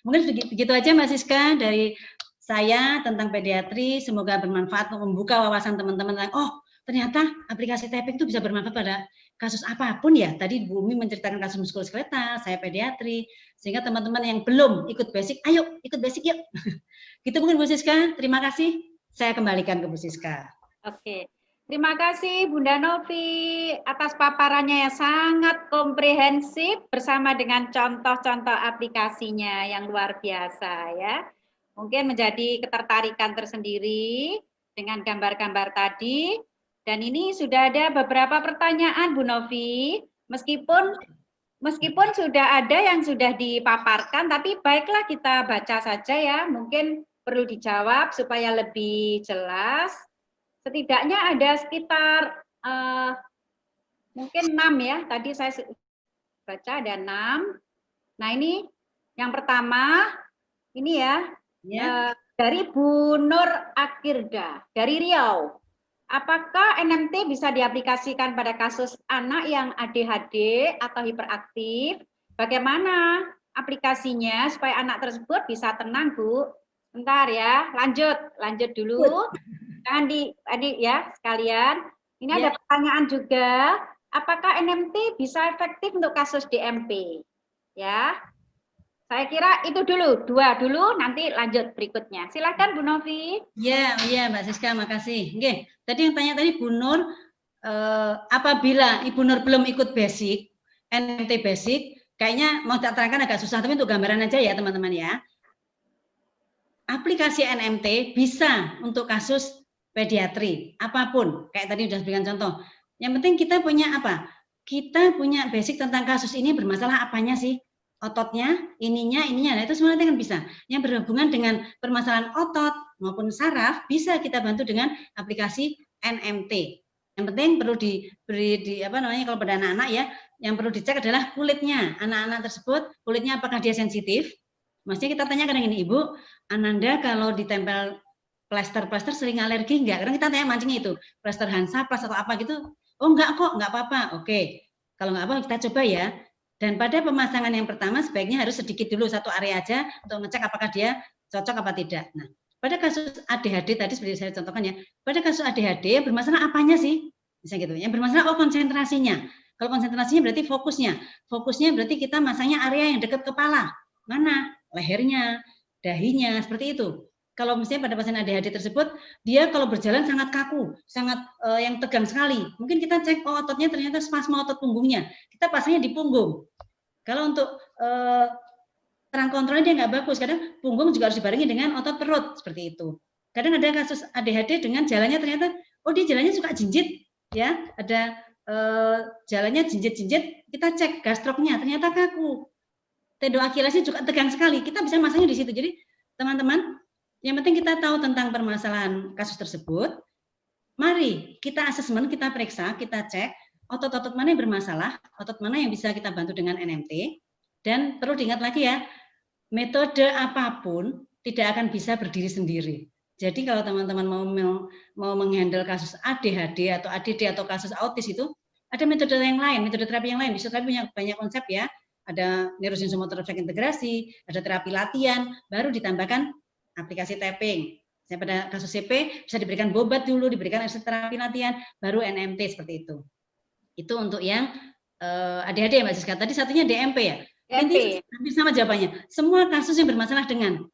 A: Mungkin begitu aja Mbak Siska dari saya tentang pediatri. Semoga bermanfaat untuk membuka wawasan teman-teman. Oh, ternyata aplikasi tapping itu bisa bermanfaat pada kasus apapun ya. Tadi Bu Umi menceritakan kasus muskuloskeletal, saya pediatri. Sehingga teman-teman yang belum ikut basic, ayo ikut basic yuk. Gitu mungkin Bu Siska. Terima kasih. Saya kembalikan ke Bu Siska.
B: Oke. Terima kasih Bunda Novi atas paparannya yang sangat komprehensif bersama dengan contoh-contoh aplikasinya yang luar biasa ya. Mungkin menjadi ketertarikan tersendiri dengan gambar-gambar tadi. Dan ini sudah ada beberapa pertanyaan Bu Novi, meskipun sudah ada yang sudah dipaparkan, tapi baiklah kita baca saja ya, mungkin perlu dijawab supaya lebih jelas. Setidaknya ada sekitar mungkin 6 ya, tadi saya baca ada 6. Nah ini yang pertama, ini ya, dari Bu Nur Akirda, dari Riau. Apakah NMT bisa diaplikasikan pada kasus anak yang ADHD atau hiperaktif? Bagaimana aplikasinya supaya anak tersebut bisa tenang, Bu? Bentar ya, lanjut dulu. Jangan adik ya sekalian. Ini ada pertanyaan juga. Apakah NMT bisa efektif untuk kasus DMP? Ya, saya kira itu dulu, 2 dulu, nanti lanjut berikutnya. Silakan Bu Novi.
A: Iya Mbak Siska, makasih. Oke, tadi yang tanya tadi Bu Nur, apabila Ibu Nur belum ikut basic, NMT basic, kayaknya mau tak terangkan agak susah, tapi untuk gambaran aja ya teman-teman ya. Aplikasi NMT bisa untuk kasus pediatri, apapun. Kayak tadi sudah berikan contoh. Yang penting kita punya apa? Kita punya basic tentang kasus ini bermasalah apanya sih? Ototnya, ininya, nah itu semua nanti kan bisa. Yang berhubungan dengan permasalahan otot, maupun saraf bisa kita bantu dengan aplikasi NMT. Yang penting perlu diberi apa namanya, kalau pada anak-anak ya, yang perlu dicek adalah kulitnya. Anak-anak tersebut kulitnya apakah dia sensitif? Maksudnya kita tanyakan ini, Ibu, Ananda kalau ditempel plester sering alergi enggak? Karena kita tanya mancingnya itu, plester Hansaplast atau apa gitu. Oh enggak kok, enggak apa-apa. Oke. Kalau enggak apa kita coba ya. Dan pada pemasangan yang pertama sebaiknya harus sedikit dulu, satu area aja untuk ngecek apakah dia cocok apa tidak. Nah, pada kasus ADHD tadi seperti saya contohkan ya, pada kasus ADHD yang bermasalah apanya sih? Misalnya gitu. Yang bermasalah konsentrasinya. Kalau konsentrasinya berarti fokusnya. Fokusnya berarti kita masangnya area yang dekat kepala. Mana? Lehernya, dahinya, seperti itu. Kalau misalnya pada pasien ADHD tersebut, dia kalau berjalan sangat kaku, sangat yang tegang sekali. Mungkin kita cek, oh ototnya ternyata spasma otot punggungnya. Kita pasangnya di punggung. Kalau untuk terang kontrolnya dia nggak bagus, kadang punggung juga harus dibarengi dengan otot perut, seperti itu. Kadang ada kasus ADHD dengan jalannya ternyata, oh dia jalannya suka jinjit, ya, ada jalannya jinjit-jinjit, kita cek gastroknya, ternyata kaku. Tendon Achillesnya juga tegang sekali, kita bisa masangnya di situ. Jadi teman-teman, yang penting kita tahu tentang permasalahan kasus tersebut, mari kita asesmen, kita periksa, kita cek, otot-otot mana yang bermasalah, otot mana yang bisa kita bantu dengan NMT, dan perlu diingat lagi ya, metode apapun tidak akan bisa berdiri sendiri. Jadi kalau teman-teman mau menghandle kasus ADHD atau ADD atau kasus autis itu, ada metode yang lain, metode terapi yang lain. Bisa terapi punya banyak konsep ya. Ada neurosensomotor refleks integrasi, ada terapi latihan, baru ditambahkan aplikasi tapping. Saya pada kasus CP bisa diberikan bobat dulu, diberikan terapi latihan, baru NMT seperti itu. Itu untuk yang ADHD ya Mbak Siska. Tadi satunya DMP ya. Intinya hampir sama jawabannya. Semua kasus yang bermasalah dengan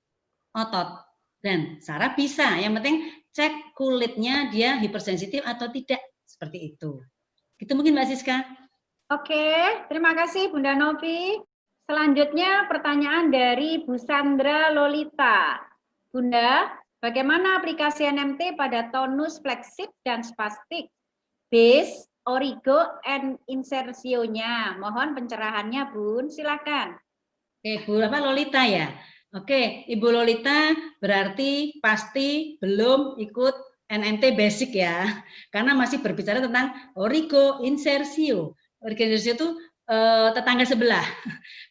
A: otot dan saraf bisa. Yang penting cek kulitnya dia hipersensitif atau tidak. Seperti itu. Itu mungkin Mbak Siska.
B: Oke, terima kasih Bunda Novi. Selanjutnya pertanyaan dari Bu Sandra Lolita. Bunda, bagaimana aplikasi NMT pada tonus fleksib dan spastik? Base, origo, and insersionya. Mohon pencerahannya, Bun. Silakan.
A: Oke, Bu apa Lolita ya? Oke, Ibu Lolita berarti pasti belum ikut NMT basic ya. Karena masih berbicara tentang origo insersio. Origo insersio itu tetangga sebelah,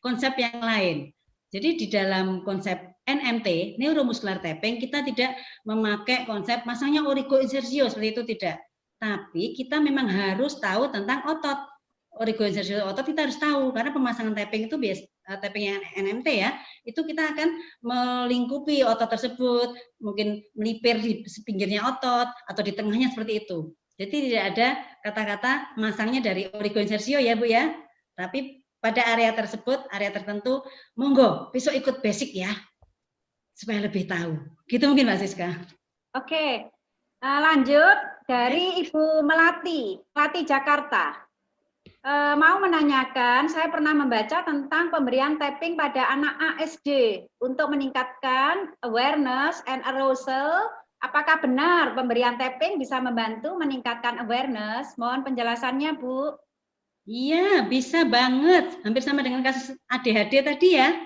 A: konsep yang lain. Jadi di dalam konsep NMT, neuromuscular tapping, kita tidak memakai konsep masangnya origo insersio, seperti itu tidak. Tapi kita memang harus tahu tentang otot. Origo insersio otot kita harus tahu, karena pemasangan tapping itu tapping yang NMT ya, itu kita akan melingkupi otot tersebut, mungkin melipir di pinggirnya otot, atau di tengahnya seperti itu. Jadi tidak ada kata-kata masangnya dari origo insersio ya Bu ya, tapi pada area tersebut, area tertentu, monggo besok ikut basic ya, supaya lebih tahu. Gitu mungkin Mbak Siska.
B: Oke, lanjut dari Ibu Melati Jakarta. Mau menanyakan, saya pernah membaca tentang pemberian tapping pada anak ASD untuk meningkatkan awareness and arousal. Apakah benar pemberian tapping bisa membantu meningkatkan awareness? Mohon penjelasannya, Bu.
A: Iya, bisa banget. Hampir sama dengan kasus ADHD tadi ya.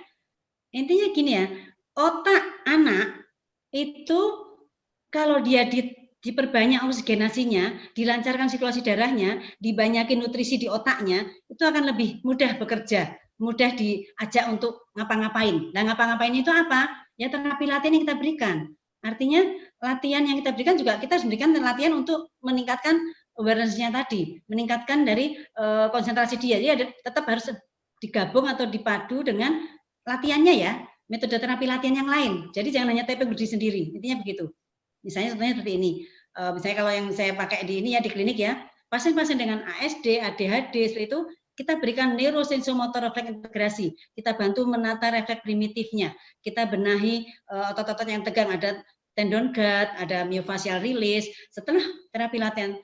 A: Intinya gini ya, otak anak itu kalau dia diperbanyak oksigenasinya, dilancarkan sirkulasi darahnya, dibanyakin nutrisi di otaknya, itu akan lebih mudah bekerja, mudah diajak untuk ngapa-ngapain. Nah, ngapa-ngapain itu apa? Ya terapi latihan yang kita berikan. Artinya latihan yang kita berikan juga kita harus berikan latihan untuk meningkatkan awareness-nya tadi, meningkatkan dari konsentrasi dia. Jadi tetap harus digabung atau dipadu dengan latihannya ya, metode terapi latihan yang lain. Jadi jangan hanya tapping berdiri sendiri, intinya begitu. Misalnya contohnya seperti ini. Misalnya kalau yang saya pakai di ini ya di klinik ya, pasien-pasien dengan ASD, ADHD seperti itu kita berikan neurosensomotor refleks integrasi. Kita bantu menata refleks primitifnya. Kita benahi otot-otot yang tegang, ada tendon guard, ada myofascial release. Setelah terapi latihan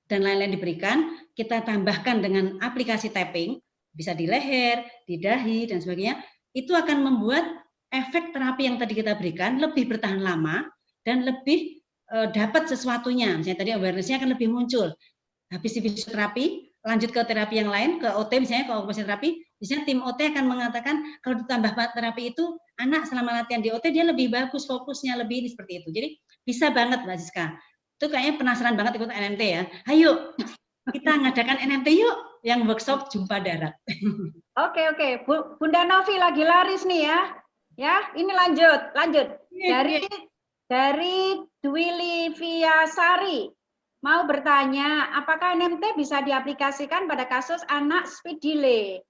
A: dan lain-lain diberikan, kita tambahkan dengan aplikasi tapping, bisa di leher, di dahi dan sebagainya. Itu akan membuat efek terapi yang tadi kita berikan lebih bertahan lama dan lebih dapat sesuatunya. Misalnya tadi awareness-nya akan lebih muncul. Habis fisioterapi, lanjut ke terapi yang lain, ke OT misalnya, ke okupasional terapi, misalnya tim OT akan mengatakan kalau ditambah terapi itu anak selama latihan di OT dia lebih bagus fokusnya, lebih ini seperti itu. Jadi bisa banget Mbak Siska. Itu kayaknya penasaran banget ikut NMT ya. Ayo kita ngadakan NMT yuk, yang workshop jumpa darat.
B: Oke. Bunda Novi lagi laris nih ya. Ya, ini lanjut. Dari Dwi Liviasari mau bertanya, apakah NMT bisa diaplikasikan pada kasus anak speed delay,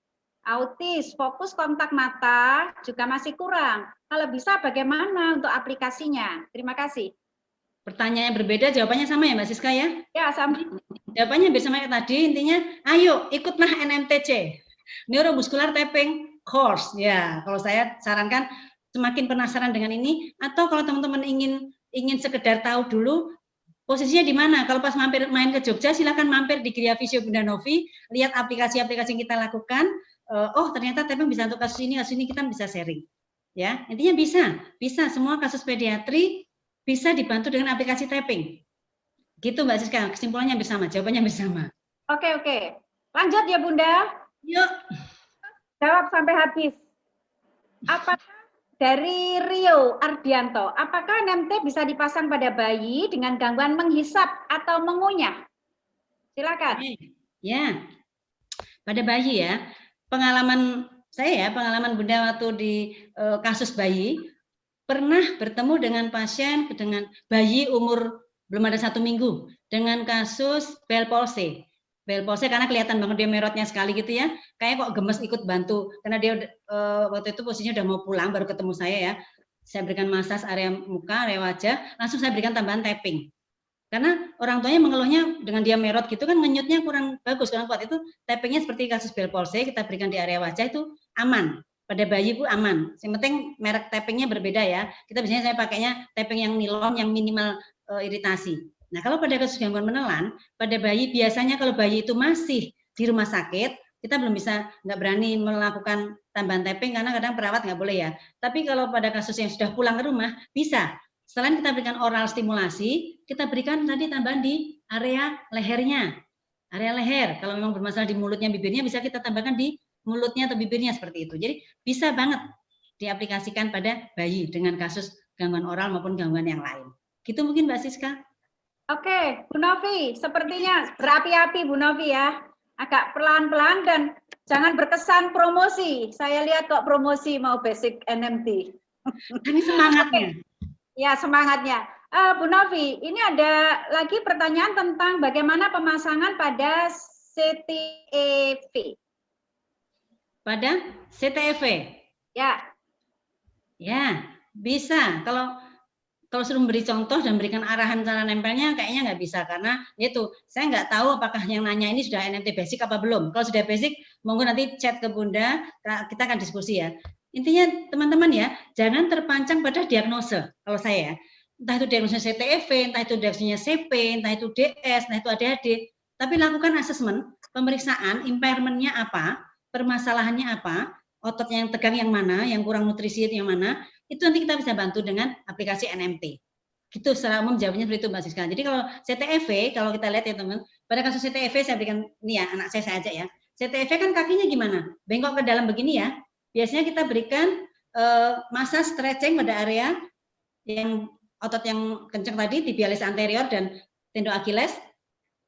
B: autis, fokus kontak mata juga masih kurang. Kalau bisa bagaimana untuk aplikasinya? Terima kasih.
A: Pertanyaannya berbeda, jawabannya sama ya Mbak Siska ya?
B: Ya, sama.
A: Jawabannya sama kayak tadi, intinya ayo ikutlah NMTC, Neuromuscular Tapping Course. Ya, kalau saya sarankan semakin penasaran dengan ini, atau kalau teman-teman ingin sekedar tahu dulu posisinya di mana. Kalau pas main ke Jogja, silakan mampir di Gria Visio Bunda Novi, lihat aplikasi-aplikasi yang kita lakukan. Oh ternyata tapping bisa untuk kasus ini kita bisa sharing. Ya, intinya bisa semua kasus pediatri bisa dibantu dengan aplikasi tapping. Gitu Mbak Siska, kesimpulannya bersama, jawabannya bersama.
B: Oke. Lanjut ya Bunda.
A: Yuk.
B: Jawab sampai habis. Apakah dari Rio Ardianto, apakah NMT bisa dipasang pada bayi dengan gangguan menghisap atau mengunyah? Silakan.
A: Ya, pada bayi ya. Pengalaman Bunda waktu di kasus bayi, pernah bertemu dengan pasien dengan bayi umur belum ada 1 minggu dengan kasus Bell palsy. Bell palsy karena kelihatan banget dia merotnya sekali gitu ya, kayak kok gemes ikut bantu karena dia waktu itu posisinya udah mau pulang baru ketemu saya ya. Saya berikan masas area muka, area wajah, langsung saya berikan tambahan tapping. Karena orang tuanya mengeluhnya dengan dia merot gitu kan ngenyutnya kurang bagus, kurang kuat. Itu tappingnya seperti kasus Bell palsy, kita berikan di area wajah itu aman. Pada bayi itu aman. Yang penting merek tappingnya berbeda ya. Kita biasanya saya pakainya tapping yang nilon yang minimal iritasi. Nah kalau pada kasus gangguan menelan, pada bayi biasanya kalau bayi itu masih di rumah sakit, kita belum bisa, nggak berani melakukan tambahan tapping karena kadang perawat nggak boleh ya. Tapi kalau pada kasus yang sudah pulang ke rumah, bisa. Selain kita berikan oral stimulasi, kita berikan tadi tambahan di area lehernya. Area leher, kalau memang bermasalah di mulutnya, bibirnya, bisa kita tambahkan di mulutnya atau bibirnya seperti itu. Jadi bisa banget diaplikasikan pada bayi dengan kasus gangguan oral maupun gangguan yang lain. Gitu mungkin Mbak Siska.
B: Oke, Bu Novi, sepertinya berapi-api Bu Novi ya. Agak pelan-pelan dan jangan berkesan promosi. Saya lihat kok promosi mau basic NMT.
A: Ini semangatnya.
B: Ya, semangatnya. Bu Novi, ini ada lagi pertanyaan tentang bagaimana pemasangan pada CTEV.
A: Pada CTEV?
B: Ya.
A: Ya, bisa. Kalau suruh memberi contoh dan berikan arahan cara nempelnya kayaknya nggak bisa karena itu saya nggak tahu apakah yang nanya ini sudah NMT basic apa belum. Kalau sudah basic, monggo nanti chat ke Bunda, kita akan diskusi ya. Intinya teman-teman ya, jangan terpancang pada diagnose. Kalau saya, entah itu diagnosa CTEV, entah itu diagnosanya CP, entah itu DS, entah itu ADHD, tapi lakukan asesmen, pemeriksaan, impairment-nya apa, permasalahannya apa, otot yang tegang yang mana, yang kurang nutrisi yang mana, itu nanti kita bisa bantu dengan aplikasi NMT. Gitu secara umum jawabnya seperti itu Mbak Siska. Jadi kalau CTEV, kalau kita lihat ya teman, pada kasus CTEV saya berikan, ini ya anak saya ajak ya, CTEV kan kakinya gimana? Bengkok ke dalam begini ya, biasanya kita berikan masa stretching pada area yang otot yang kencang tadi, tibialis anterior dan tendon Achilles.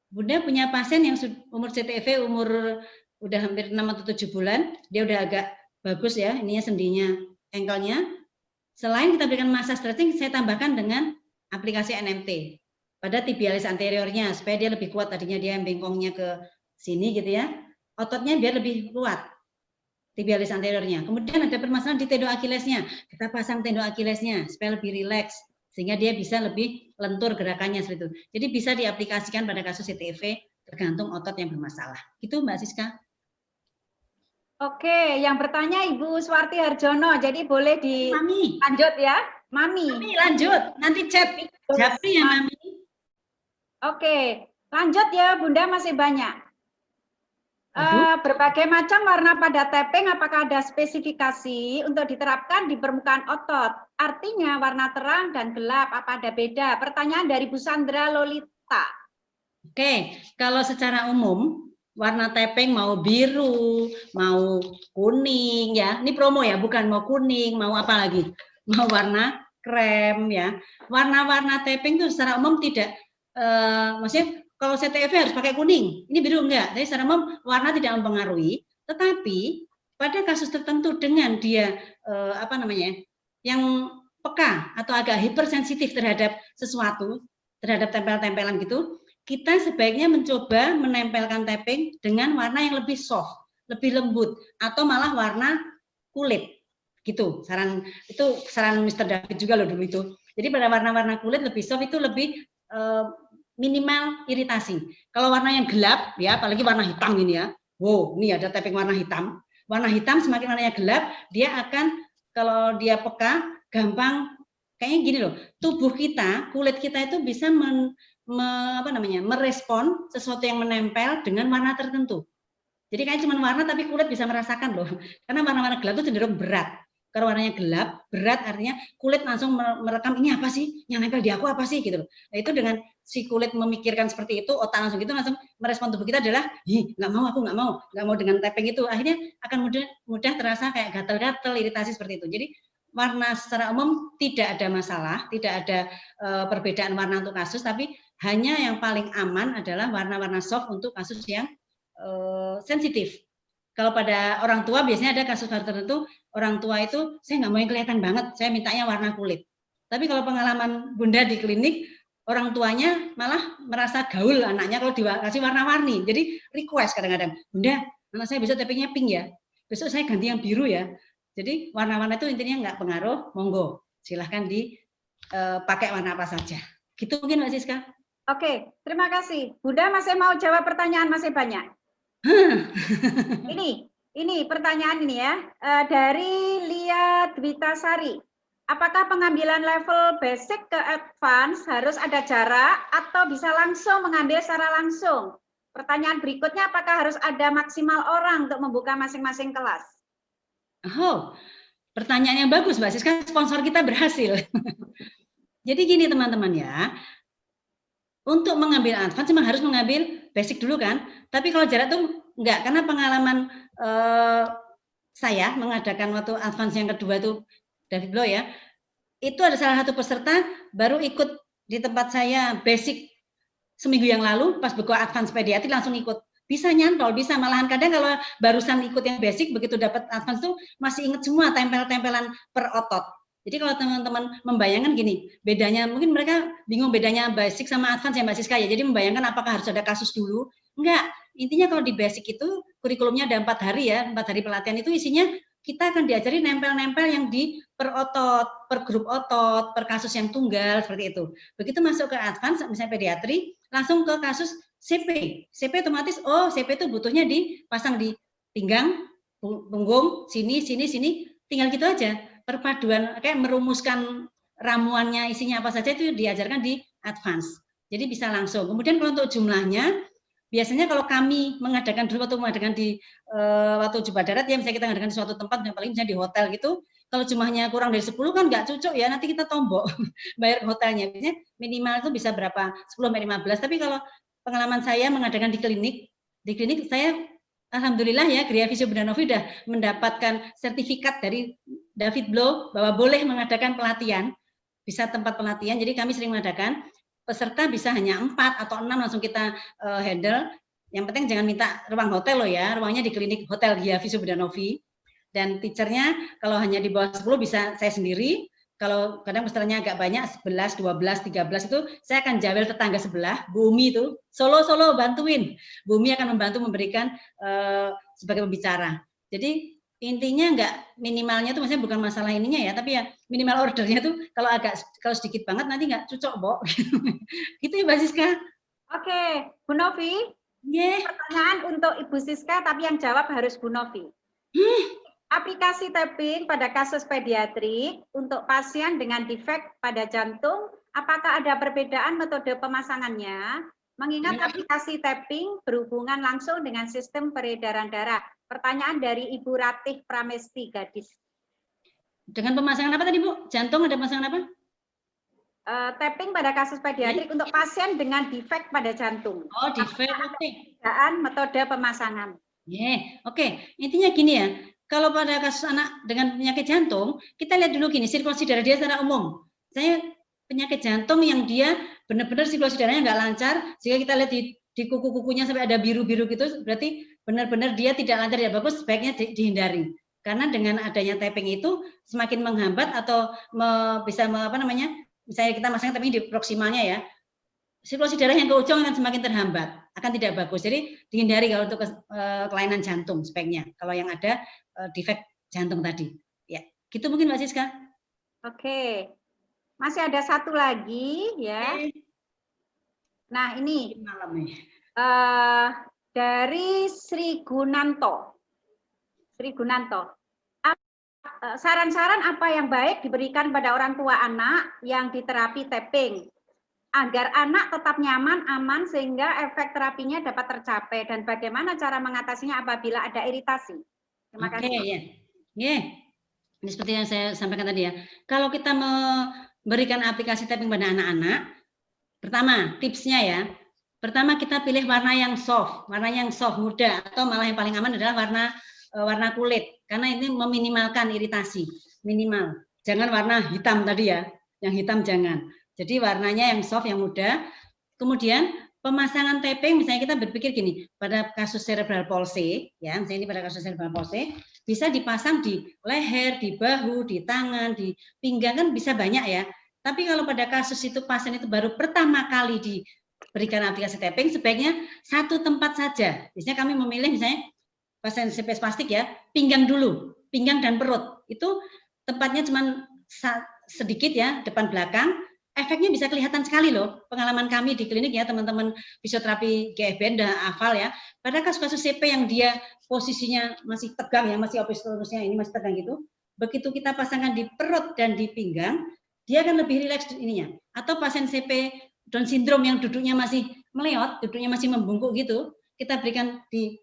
A: Bunda punya pasien yang umur CTEV umur udah hampir 6 atau 7 bulan, dia udah agak bagus ya, ininya sendinya, ankle-nya. Selain kita berikan masa stretching, saya tambahkan dengan aplikasi NMT pada tibialis anteriornya, supaya dia lebih kuat, tadinya dia yang bengkongnya ke sini gitu ya, ototnya biar lebih kuat, tibialis anteriornya. Kemudian ada permasalahan di tendon Achillesnya, kita pasang tendon Achillesnya supaya lebih rileks, sehingga dia bisa lebih lentur gerakannya seperti itu. Jadi bisa diaplikasikan pada kasus CTEV tergantung otot yang bermasalah. Gitu Mbak Siska.
B: Oke, yang bertanya Ibu Swarti Harjono, jadi boleh dilanjut ya, Mami.
A: Mami lanjut, nanti chat Japri ya Mami.
B: Oke, lanjut ya Bunda, masih banyak. Berbagai macam warna pada tapping, apakah ada spesifikasi untuk diterapkan di permukaan otot? Artinya warna terang dan gelap, apa ada beda? Pertanyaan dari Bu Sandra Lolita.
A: Oke, kalau secara umum warna tapping mau biru, mau kuning ya. Ini promo ya, bukan mau kuning, mau apa lagi? Mau warna krem ya. Warna-warna tapping itu secara umum tidak maksudnya kalau CTV harus pakai kuning, ini biru enggak. Jadi secara umum warna tidak mempengaruhi, tetapi pada kasus tertentu dengan dia apa namanya? Yang peka atau agak hipersensitif terhadap sesuatu, terhadap tempel-tempelan gitu, kita sebaiknya mencoba menempelkan tapping dengan warna yang lebih soft, lebih lembut, atau malah warna kulit. Gitu. Saran Mr. David juga loh dulu itu. Jadi pada warna-warna kulit lebih soft itu lebih minimal iritasi. Kalau warna yang gelap, ya apalagi warna hitam ini ya. Wow, ini ada tapping warna hitam. Warna hitam semakin warnanya gelap, dia akan kalau dia peka, gampang kayaknya gini loh. Tubuh kita, kulit kita itu bisa merespon sesuatu yang menempel dengan warna tertentu. Jadi kayak cuma warna tapi kulit bisa merasakan loh. Karena warna-warna gelap itu cenderung berat. Kalau warnanya gelap, berat artinya kulit langsung merekam ini apa sih? Yang nempel di aku apa sih gitu loh. Nah, itu dengan si kulit memikirkan seperti itu, otak langsung gitu langsung merespon tubuh kita adalah, nggak mau aku nggak mau dengan tapping itu. Akhirnya akan mudah terasa kayak gatal-gatal, iritasi seperti itu. Jadi warna secara umum tidak ada masalah, tidak ada perbedaan warna untuk kasus, tapi hanya yang paling aman adalah warna-warna soft untuk kasus yang sensitif. Kalau pada orang tua biasanya ada kasus tertentu, orang tua itu saya nggak mau yang kelihatan banget, saya mintanya warna kulit. Tapi kalau pengalaman Bunda di klinik, orang tuanya malah merasa gaul anaknya kalau dikasih warna-warni. Jadi request kadang-kadang, Bunda, anak saya besok tappingnya pink ya, besok saya ganti yang biru ya. Jadi warna-warna itu intinya nggak pengaruh, monggo silahkan dipakai warna apa saja. Gitu mungkin Mbak Siska.
B: Oke, terima kasih. Bunda masih mau jawab pertanyaan masih banyak. Ini pertanyaan ini ya, dari Lia Dwitasari. Apakah pengambilan level basic ke advance harus ada jarak atau bisa langsung mengambil secara langsung? Pertanyaan berikutnya, apakah harus ada maksimal orang untuk membuka masing-masing kelas?
A: Oh, pertanyaan yang bagus, Mbak Siska. Sponsor kita berhasil. Jadi gini teman-teman ya, untuk mengambil advance memang harus mengambil basic dulu kan. Tapi kalau jarak tuh enggak, karena pengalaman saya mengadakan waktu advance yang kedua itu David Blow ya, itu ada salah satu peserta baru ikut di tempat saya basic seminggu yang lalu, pas buka advance pediatri langsung ikut. Bisa nyantol, bisa malahan kadang kalau barusan ikut yang basic, begitu dapat advance tuh masih inget semua tempel-tempelan per otot. Jadi kalau teman-teman membayangkan gini, bedanya mungkin mereka bingung bedanya basic sama advance ya Mbak Siska ya. Jadi membayangkan apakah harus ada kasus dulu? Enggak. Intinya kalau di basic itu kurikulumnya ada 4 hari ya, 4 hari pelatihan itu isinya kita akan diajari nempel-nempel yang di per otot, per grup otot, per kasus yang tunggal seperti itu. Begitu masuk ke advance misalnya pediatri, langsung ke kasus CP. CP otomatis CP itu butuhnya dipasang di pinggang, punggung, sini, tinggal gitu aja. Perpaduan kayak merumuskan ramuannya isinya apa saja itu diajarkan di advance. Jadi bisa langsung. Kemudian kalau untuk jumlahnya, biasanya kalau kami mengadakan dulu waktu mengadakan di waktu Jubah Darat ya, misalnya kita mengadakan di suatu tempat yang paling misalnya di hotel gitu, kalau jumlahnya kurang dari 10 kan nggak cocok ya, nanti kita tombok bayar hotelnya. Biasanya minimal itu bisa berapa? 10-15. Tapi kalau pengalaman saya mengadakan di klinik saya alhamdulillah ya, Gria Visio Bunda Novi sudah mendapatkan sertifikat dari David Blow bahwa boleh mengadakan pelatihan, bisa tempat pelatihan. Jadi kami sering mengadakan, peserta bisa hanya 4 atau 6 langsung kita handle. Yang penting jangan minta ruang hotel loh ya, ruangnya di klinik hotel Gria Visio Bunda Novi. Dan teachernya kalau hanya di bawah 10 bisa saya sendiri. Kalau kadang pesertanya agak banyak, 11, 12, 13 itu saya akan jawel tetangga sebelah, Bumi itu, Solo bantuin. Bumi akan membantu memberikan sebagai pembicara. Jadi intinya enggak minimalnya itu maksudnya bukan masalah ininya ya, tapi ya minimal ordernya tuh kalau sedikit banget nanti enggak cocok, Bo. Gitu ya, Mbak Siska.
B: Oke, Bu Novi. Pertanyaan untuk Ibu Siska, tapi yang jawab harus Bu Novi. Aplikasi tapping pada kasus pediatri untuk pasien dengan defek pada jantung, apakah ada perbedaan metode pemasangannya? Mengingat aplikasi tapping berhubungan langsung dengan sistem peredaran darah. Pertanyaan dari Ibu Ratih Pramesti, Gadis.
A: Dengan pemasangan apa tadi, Bu? Jantung ada pemasangan apa?
B: tapping pada kasus pediatrik untuk pasien dengan defek pada jantung.
A: Oh, defek, oke.
B: Metode pemasangan.
A: Oke. Intinya gini ya, kalau pada kasus anak dengan penyakit jantung, kita lihat dulu gini, sirkulasi darah dia secara umum. Saya penyakit jantung yang dia benar-benar sirkulasi darahnya nggak lancar, sehingga kita lihat di kuku-kukunya sampai ada biru-biru gitu, berarti benar-benar dia tidak lancar, tidak bagus, sebaiknya dihindari. Karena dengan adanya tapping itu semakin menghambat atau misalnya kita masang tapping di proksimalnya ya, sirkulasi darah yang ke ujung akan semakin terhambat, akan tidak bagus. Jadi dihindari kalau untuk kelainan jantung sebaiknya, kalau yang ada defek jantung tadi. Ya, gitu mungkin Mbak Siska.
B: Oke. Masih ada satu lagi ya. Nah, ini dari Sri Gunanto. Saran-saran apa yang baik diberikan pada orang tua anak yang diterapi tapping agar anak tetap nyaman, aman sehingga efek terapinya dapat tercapai, dan bagaimana cara mengatasinya apabila ada iritasi? Terima kasih.
A: Ini seperti yang saya sampaikan tadi ya. Kalau kita memberikan aplikasi tapping pada anak-anak, pertama tipsnya ya, pertama kita pilih warna yang soft muda, atau malah yang paling aman adalah warna kulit, karena ini meminimalkan iritasi, minimal. Jangan warna hitam tadi ya, yang hitam jangan. Jadi warnanya yang soft, yang muda. Kemudian pemasangan tapping, misalnya kita berpikir gini, pada kasus cerebral palsy, ya, misalnya ini pada kasus cerebral palsy, bisa dipasang di leher, di bahu, di tangan, di pinggang, kan bisa banyak ya. Tapi kalau pada kasus itu pasien itu baru pertama kali diberikan aplikasi tapping, sebaiknya satu tempat saja. Biasanya kami memilih misalnya pasien CP spastik ya, pinggang dulu, pinggang dan perut. Itu tempatnya cuma sedikit ya, depan belakang. Efeknya bisa kelihatan sekali loh. Pengalaman kami di klinik ya, teman-teman fisioterapi GFBN dan hafal ya. Pada kasus-kasus CP yang dia posisinya masih tegang ya, masih opistonusnya ini masih tegang gitu. Begitu kita pasangkan di perut dan di pinggang, dia akan lebih rileks ininya. Atau pasien CP Down syndrome yang duduknya masih meleot, duduknya masih membungkuk gitu, kita berikan di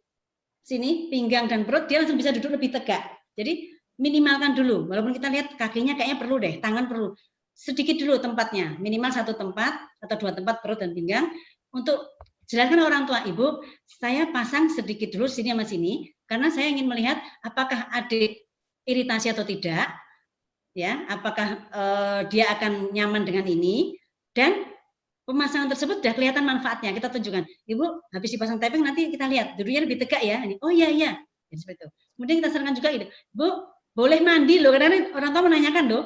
A: sini pinggang dan perut, dia langsung bisa duduk lebih tegak. Jadi minimalkan dulu, walaupun kita lihat kakinya kayaknya perlu deh, tangan perlu. Sedikit dulu tempatnya, minimal satu tempat atau dua tempat perut dan pinggang, untuk jelaskan orang tua, Ibu, saya pasang sedikit dulu sini sama sini, karena saya ingin melihat apakah adik iritasi atau tidak, ya, apakah dia akan nyaman dengan ini, dan pemasangan tersebut sudah kelihatan manfaatnya. Kita tunjukkan, Ibu habis dipasang tapping nanti kita lihat duduknya lebih tegak ya. Ini, oh iya iya, seperti itu. Kemudian kita sarankan juga ini, Bu, boleh mandi loh. Kadang orang tua menanyakan loh,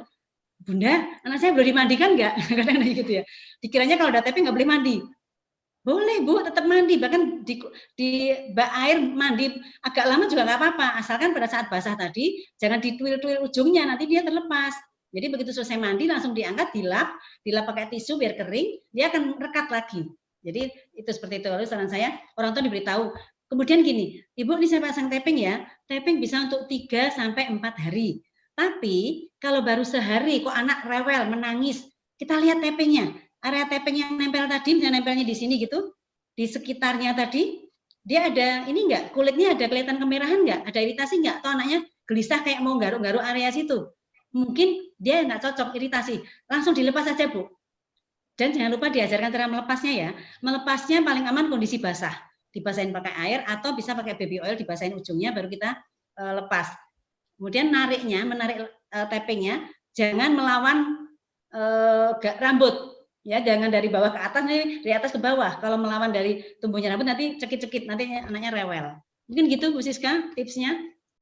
A: Bunda, anak saya boleh dimandikan nggak? Kadang gitu ya. Dikiranya kalau udah tapping nggak boleh mandi. Boleh Bu, tetap mandi. Bahkan di bak air mandi agak lama juga nggak apa-apa. Asalkan pada saat basah tadi jangan dituil-tuil ujungnya, nanti dia terlepas. Jadi begitu selesai mandi langsung diangkat, dilap pakai tisu biar kering, dia akan rekat lagi. Jadi itu seperti itu. Lalu saran saya, orang tua diberitahu. Kemudian gini, Ibu ini saya pasang tapping ya, tapping bisa untuk 3 sampai 4 hari. Tapi kalau baru sehari kok anak rewel, menangis, kita lihat tappingnya. Area tapping yang nempel tadi, misalnya nempelnya di sini gitu, di sekitarnya tadi, dia ada ini enggak? Kulitnya ada kelihatan kemerahan enggak? Ada iritasi enggak? Atau anaknya gelisah kayak mau garuk-garuk area situ? Mungkin dia nggak cocok, iritasi, langsung dilepas saja Bu. Dan jangan lupa diajarkan cara melepasnya ya. Melepasnya paling aman kondisi basah, dibasahin pakai air atau bisa pakai baby oil, dibasahin ujungnya baru kita lepas. Kemudian menarik tappingnya, jangan melawan rambut ya, jangan dari bawah ke atas, nih dari atas ke bawah. Kalau melawan dari tumbuhnya rambut nanti cekit-cekit, nanti anaknya rewel. Mungkin gitu Bu Siska tipsnya.